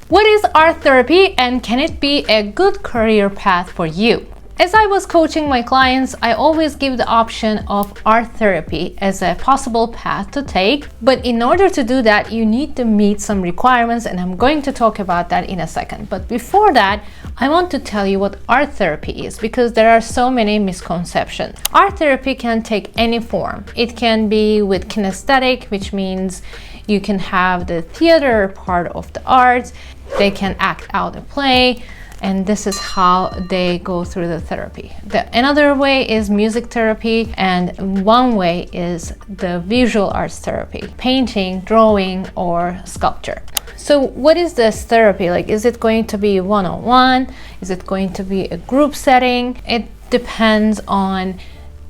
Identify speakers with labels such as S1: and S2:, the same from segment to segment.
S1: What is art therapy and can it be a good career path for you? As I was coaching my clients, I always give the option of art therapy as a possible path to take. But in order to do that, you need to meet some requirements, and I'm going to talk about that in a second. But before that, I want to tell you what art therapy is, because there are so many misconceptions. Art therapy can take any form. It can be with kinesthetic, which means you can have the theater part of the arts. They can act out a play. And this is how they go through the therapy. Another way is music therapy, and one way is the visual arts therapy, painting, drawing, or sculpture. So what is this therapy like? Is it going to be one-on-one? Is it going to be a group setting? It depends on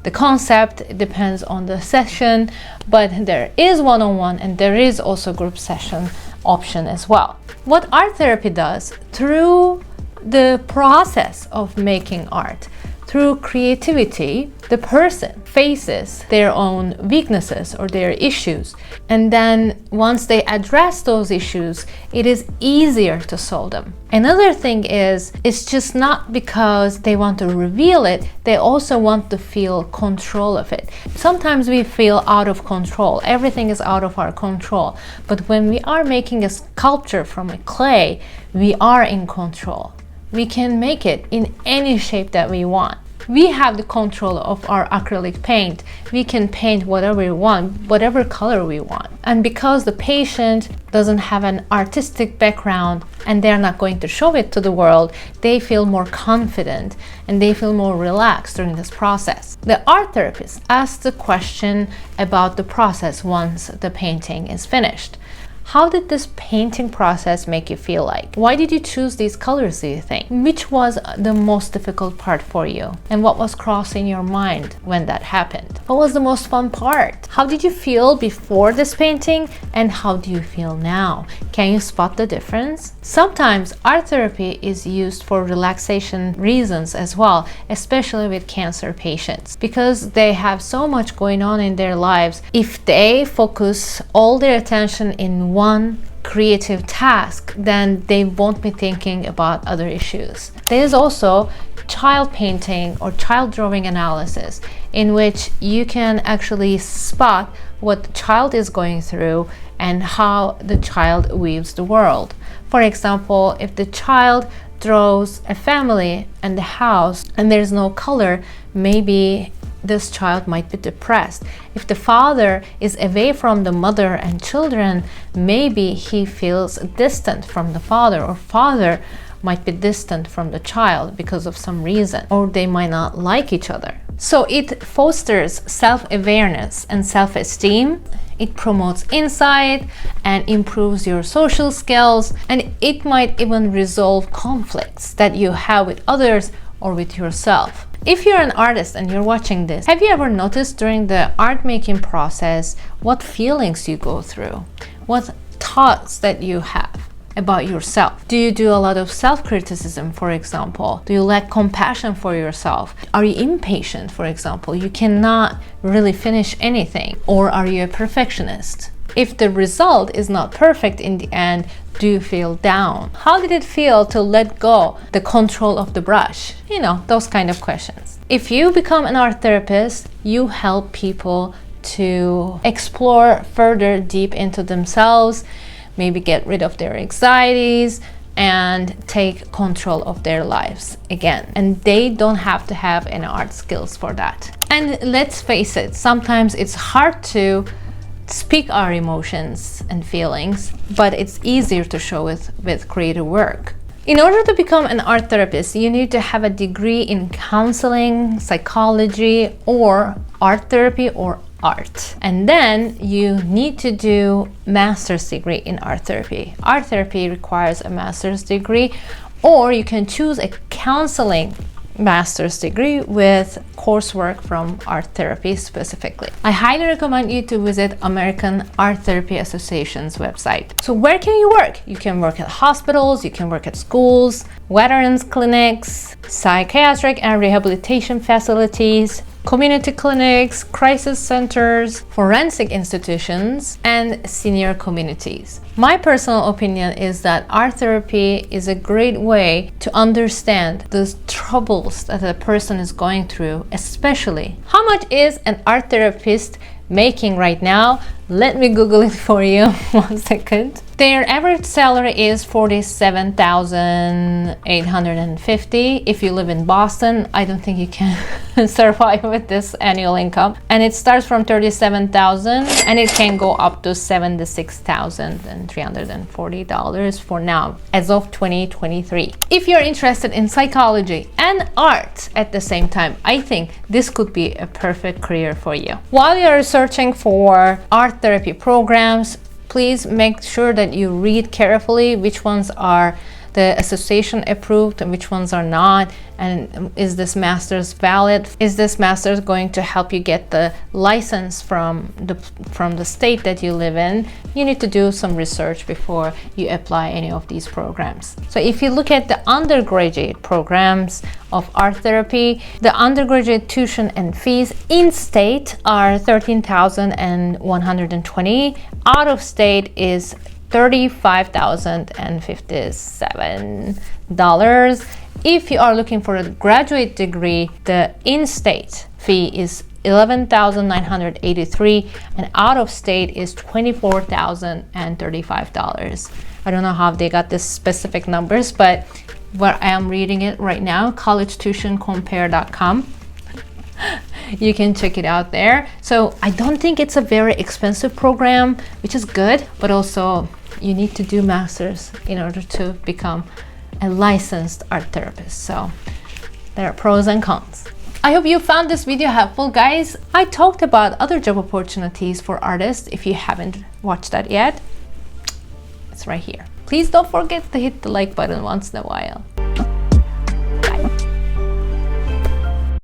S1: the concept, it depends on the session, but there is one-on-one and there is also group session option as well. What art therapy does, through the process of making art, through creativity, the person faces their own weaknesses or their issues. And then once they address those issues, it is easier to solve them. Another thing is, it's just not because they want to reveal it, they also want to feel control of it. Sometimes we feel out of control. Everything is out of our control. But when we are making a sculpture from a clay, we are in control. We can make it in any shape that we want. We have the control of our acrylic paint. We can paint whatever we want, whatever color we want. And because the patient doesn't have an artistic background and they're not going to show it to the world, they feel more confident and they feel more relaxed during this process. The art therapist asks the question about the process once the painting is finished. How did this painting process make you feel like? Why did you choose these colors, do you think? Which was the most difficult part for you? And what was crossing your mind when that happened? What was the most fun part? How did you feel before this painting and how do you feel now? Can you spot the difference? Sometimes art therapy is used for relaxation reasons as well, especially with cancer patients, because they have so much going on in their lives. If they focus all their attention in one creative task, then they won't be thinking about other issues. There is also child painting or child drawing analysis, in which you can actually spot what the child is going through and how the child weaves the world. For example, if the child draws a family and the house and there's no color, maybe this child might be depressed. If the father is away from the mother and children, maybe he feels distant from the father, or father might be distant from the child because of some reason, or they might not like each other. So it fosters self-awareness and self-esteem. It promotes insight and improves your social skills, and it might even resolve conflicts that you have with others or with yourself. If you're an artist and you're watching this, have you ever noticed during the art making process what feelings you go through? What thoughts that you have about yourself? Do you do a lot of self-criticism, for example? Do you lack compassion for yourself? Are you impatient, for example? You cannot really finish anything. Or are you a perfectionist? If the result is not perfect in the end, do you feel down? How did it feel to let go the control of the brush? You know, those kind of questions. If you become an art therapist, you help people to explore further deep into themselves, maybe get rid of their anxieties and take control of their lives again. And they don't have to have any art skills for that. And let's face it, sometimes it's hard to speak our emotions and feelings, but it's easier to show it with creative work. In order to become an art therapist, you need to have a degree in counseling, psychology, or art therapy or art. And then you need to do master's degree in art therapy. Art therapy requires a master's degree, or you can choose a counseling master's degree with coursework from art therapy specifically. I highly recommend you to visit American Art Therapy Association's website. So where can you work? You can work at hospitals, you can work at schools, veterans clinics, psychiatric and rehabilitation facilities, community clinics, crisis centers, forensic institutions, and senior communities. My personal opinion is that art therapy is a great way to understand the troubles that a person is going through, especially how much is an art therapist making right now. Let me Google it for you. 1 second. Their average salary is $47,850. If you live in Boston, I don't think you can survive with this annual income. And it starts from $37,000 and it can go up to $76,340 for now, as of 2023. If you're interested in psychology and art at the same time, I think this could be a perfect career for you. While you're searching for art therapy programs, please make sure that you read carefully which ones are the association approved and which ones are not, and is this master's valid? Is this master's going to help you get the license from the state that you live in? You need to do some research before you apply any of these programs. So if you look at the undergraduate programs of art therapy, the undergraduate tuition and fees in state are $13,120. Out of state is $35,057. If you are looking for a graduate degree, the in-state fee is $11,983 and out of state is $24,035. I don't know how they got this specific numbers, but where I am reading it right now, collegetuitioncompare.com. You can check it out there. So I don't think it's a very expensive program, which is good, but also you need to do masters in order to become a licensed art therapist. So there are pros and cons. I hope you found this video helpful, guys. I talked about other job opportunities for artists. If you haven't watched that yet, it's right here. Please don't forget to hit the like button once in a while.